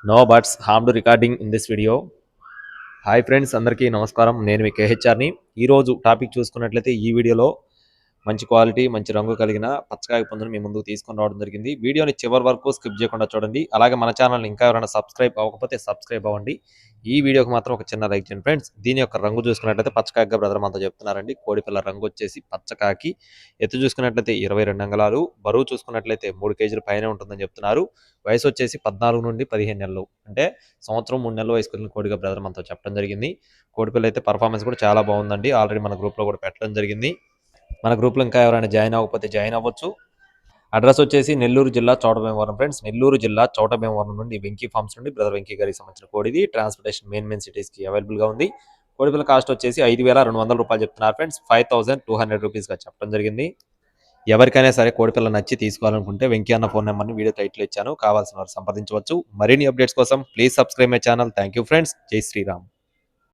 No butts harmed recording in this video. Hi friends, అందరికీ నమస్కారం. నేను మీ కేహెచ్ఆర్ని. ఈరోజు టాపిక్ చూసుకున్నట్లయితే ఈ వీడియోలో మంచి క్వాలిటీ, మంచి రంగు కలిగిన పచ్చకాయ పుంజును మీ ముందుకు తీసుకొని రావడం జరిగింది. వీడియోని చివరి వరకు స్కిప్ చేయకుండా చూడండి. అలాగే మన ఛానల్ని ఇంకా ఎవరైనా సబ్స్క్రైబ్ అవ్వకపోతే సబ్స్క్రైబ్ అవ్వండి. ఈ వీడియోకి మాత్రం ఒక చిన్న లైక్ చేయండి ఫ్రెండ్స్. దీని యొక్క రంగు చూసుకున్నట్లయితే పచ్చకాయగా బ్రదర్ మనతో చెప్తున్నారండి. కోడిపిల్ల రంగు వచ్చేసి పచ్చకాకి. ఎత్తు చూసుకున్నట్లయితే 22 అంగుళాలు, బరువు చూసుకున్నట్లయితే 3 కేజీల పైనే ఉంటుందని చెప్తున్నారు. వయసు వచ్చేసి 14 నుండి 15 నెలలు, అంటే సంవత్సరం 3 నెలలు వయసు కలిగిన కోడిగా బ్రదర్ మనతో చెప్పడం జరిగింది. కోడిపిల్ల అయితే పర్ఫార్మెన్స్ కూడా చాలా బాగుందండి. ఆల్రెడీ మన గ్రూప్లో కూడా పెట్టడం జరిగింది. మన గ్రూప్లో ఇంకా ఎవరైనా జాయిన్ అవ్వకపోతే జాయిన్ అవ్వచ్చు. అడ్రస్ వచ్చేసి నెల్లూరు జిల్లా చౌటభీమవరం ఫ్రెండ్స్. నెల్లూరు జిల్లా చౌటభీమవరం నుండి వెంకీ ఫార్మ్స్ నుండి బ్రదర్ వెంకీ గారికి సంబంధించిన కోడిది. ట్రాన్స్పోర్టేషన్ మెయిన్ సిటీస్కి అవైలబుల్గా ఉంది. కోడిపిల్ల కాస్ట్ వచ్చేసి 5,200 రూపాయలు చెప్తున్నారు ఫ్రెండ్స్. 5,200 రూపీస్గా చెప్పడం జరిగింది. ఎవరికైనా సరే కోడిపిల్ల నచ్చి తీసుకోవాలనుకుంటే వెంకీ అన్న ఫోన్ నెంబర్ని వీడియో టైటిల్ ఇచ్చాను, కావాల్సిన వారు సంప్రదించవచ్చు. మరిన్ని అప్డేట్స్ కోసం please subscribe my channel. Thank you friends. జై శ్రీరామ్.